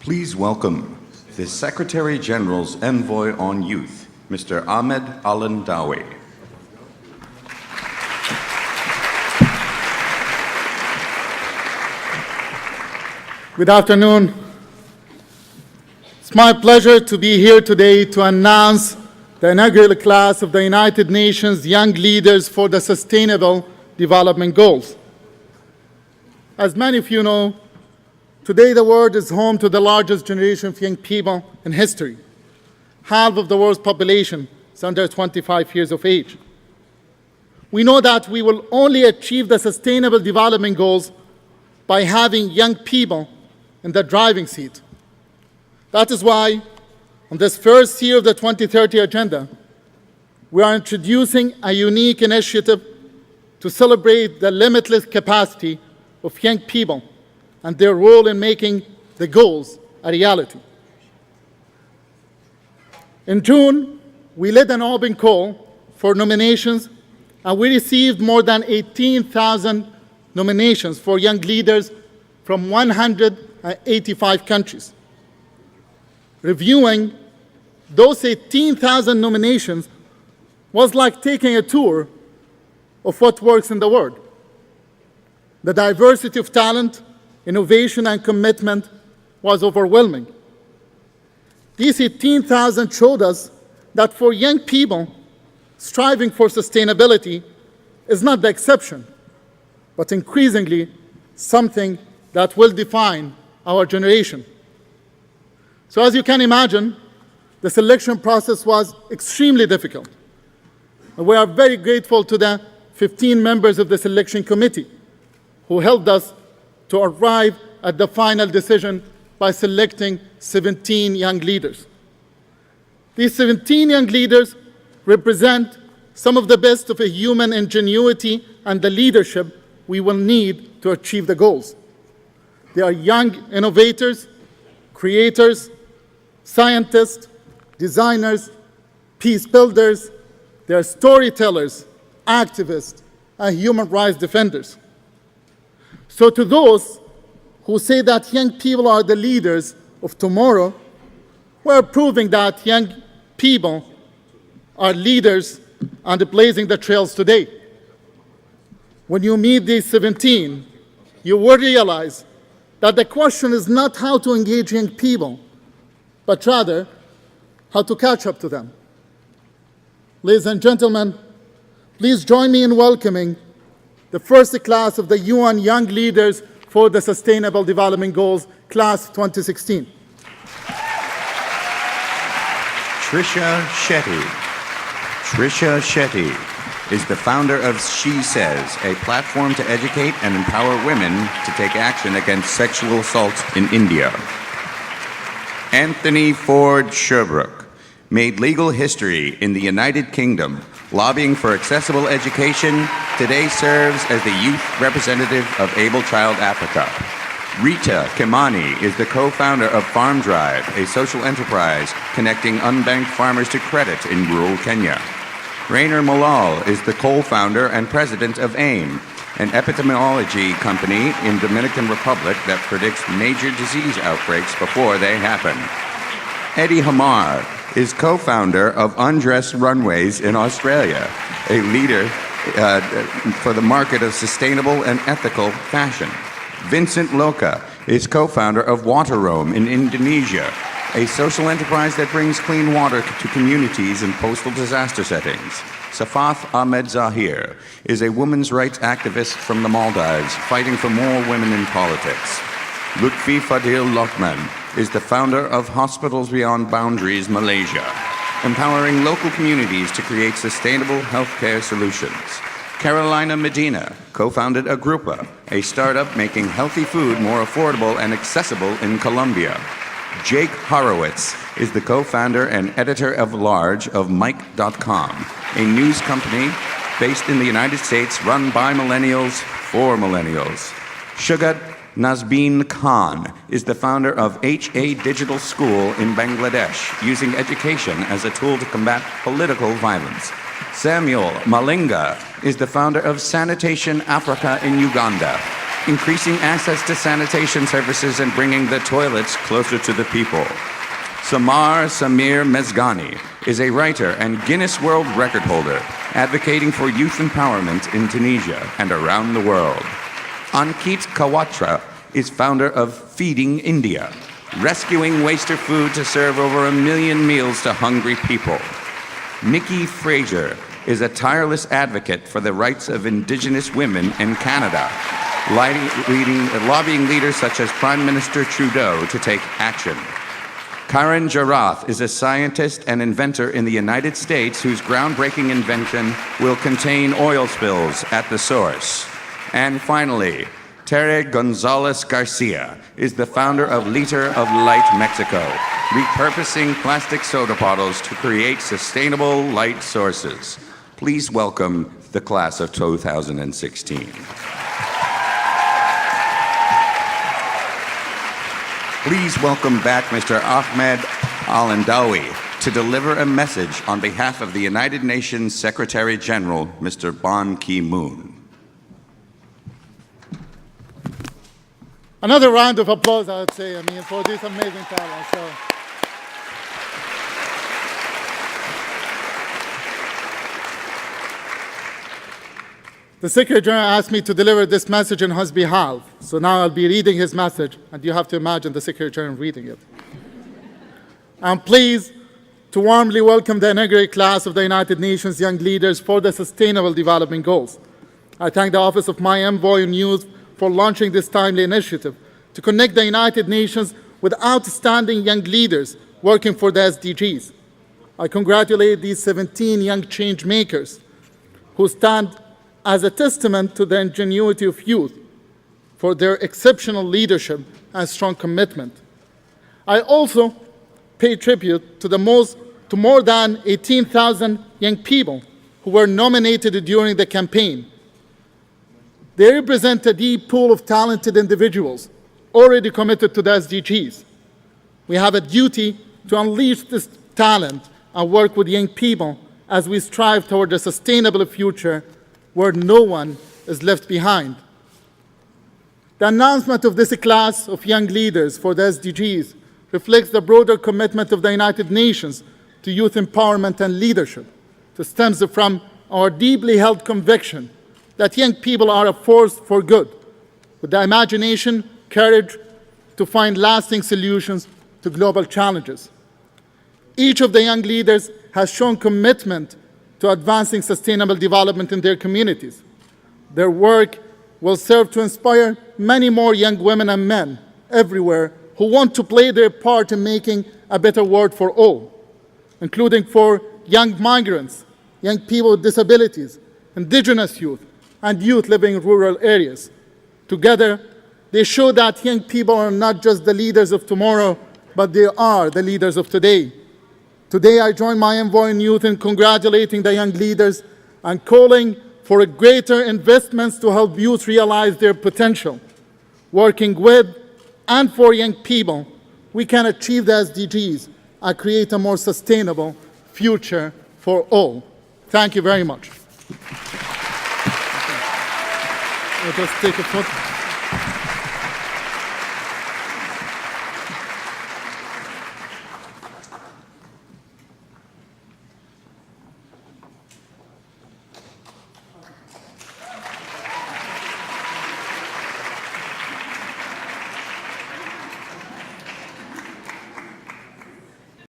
Please welcome the Secretary General's Envoy on Youth, Mr. Ahmed Al-Dawi. Good afternoon. It's my pleasure to be here today to announce the inaugural class of the United Nations Young Leaders for the Sustainable Development Goals. As many of you know, today the world is home to the largest generation of young people in history. Half of the world's population is under 25 years of age. We know that we will only achieve the Sustainable Development Goals by having young people in the driving seat. That is why, on this first year of the 2030 Agenda, we are introducing a unique initiative to celebrate the limitless capacity of young people and their role in making the goals a reality. In June, we led an open call for nominations, and we received more than 18,000 nominations for young leaders from 185 countries. Reviewing those 18,000 nominations was like taking a tour of what works in the world. The diversity of talent, innovation, and commitment was overwhelming. These 18,000 showed us that for young people, striving for sustainability is not the exception, but increasingly something that will define our generation. So as you can imagine, the selection process was extremely difficult. And we are very grateful to the 15 members of the selection committee who helped us to arrive at the final decision by selecting 17 young leaders. These 17 young leaders represent some of the best of a human ingenuity and the leadership we will need to achieve the goals. They are young innovators, creators, scientists, designers, peace builders. They are storytellers, activists, and human rights defenders. So to those who say that young people are the leaders of tomorrow, we're proving that young people are leaders and blazing the trails today. When you meet these 17, you will realize that the question is not how to engage young people, but rather how to catch up to them. Ladies and gentlemen, please join me in welcoming the first class of the UN Young Leaders for the Sustainable Development Goals, Class 2016. Trisha Shetty. Trisha Shetty is the founder of She Says, a platform to educate and empower women to take action against sexual assault in India. Anthony Ford Sherbrooke made legal history in the United Kingdom, lobbying for accessible education. Today serves as the youth representative of Able Child Africa. Rita Kimani is the co-founder of Farm Drive, a social enterprise connecting unbanked farmers to credit in rural Kenya. Rainer Malal is the co-founder and president of AIM, an epidemiology company in Dominican Republic that predicts major disease outbreaks before they happen. Eddie Hamar is co-founder of Undress Runways in Australia, a leader for the market of sustainable and ethical fashion. Vincent Loka is co-founder of Water Roam in Indonesia, a social enterprise that brings clean water to communities in postal disaster settings. Safaf Ahmed Zahir is a women's rights activist from the Maldives fighting for more women in politics. Lutfi Fadil Lokman is the founder of Hospitals Beyond Boundaries Malaysia, empowering local communities to create sustainable healthcare solutions. Carolina Medina co-founded Agrupa, a startup making healthy food more affordable and accessible in Colombia. Jake Horowitz is the co-founder and editor of large of Mike.com, a news company based in the United States run by millennials for millennials. Shugat Nazbeen Khan is the founder of HA Digital School in Bangladesh, using education as a tool to combat political violence. Samuel Malinga is the founder of Sanitation Africa in Uganda. increasing access to sanitation services and bringing the toilets closer to the people. Samir Mezgani is a writer and Guinness World Record holder, advocating for youth empowerment in Tunisia and around the world. Ankit Kawatra is founder of Feeding India, rescuing waster food to serve over 1 million meals to hungry people. Nikki Fraser is a tireless advocate for the rights of Indigenous women in Canada, lobbying leaders such as Prime Minister Trudeau to take action. Karen Jarath is a scientist and inventor in the United States whose groundbreaking invention will contain oil spills at the source. And finally, Tere Gonzalez Garcia is the founder of Liter of Light Mexico, repurposing plastic soda bottles to create sustainable light sources. Please welcome the class of 2016. Please welcome back Mr. Ahmed Al-Andawi to deliver a message on behalf of the United Nations Secretary General, Mr. Ban Ki-moon. Another round of applause, I would say, for this amazing talent. The Secretary General asked me to deliver this message on his behalf. So now I'll be reading his message, and you have to imagine the Secretary General reading it. I'm pleased to warmly welcome the inaugural class of the United Nations Young Leaders for the Sustainable Development Goals. I thank the Office of my Envoy on Youth for launching this timely initiative to connect the United Nations with outstanding young leaders working for the SDGs. I congratulate these 17 young change makers who stand as a testament to the ingenuity of youth for their exceptional leadership and strong commitment. I also pay tribute to more than 18,000 young people who were nominated during the campaign. They represent a deep pool of talented individuals already committed to the SDGs. We have a duty to unleash this talent and work with young people as we strive toward a sustainable future where no one is left behind. The announcement of this class of young leaders for the SDGs reflects the broader commitment of the United Nations to youth empowerment and leadership. It stems from our deeply held conviction that young people are a force for good, with the imagination, courage to find lasting solutions to global challenges. Each of the young leaders has shown commitment to advancing sustainable development in their communities. Their work will serve to inspire many more young women and men everywhere who want to play their part in making a better world for all, including for young migrants, young people with disabilities, indigenous youth, and youth living in rural areas. Together, they show that young people are not just the leaders of tomorrow, but they are the leaders of today. Today, I join my Envoy in Youth in congratulating the young leaders and calling for greater investments to help youth realize their potential. Working with and for young people, we can achieve the SDGs and create a more sustainable future for all. Thank you very much. I'll just take a photo.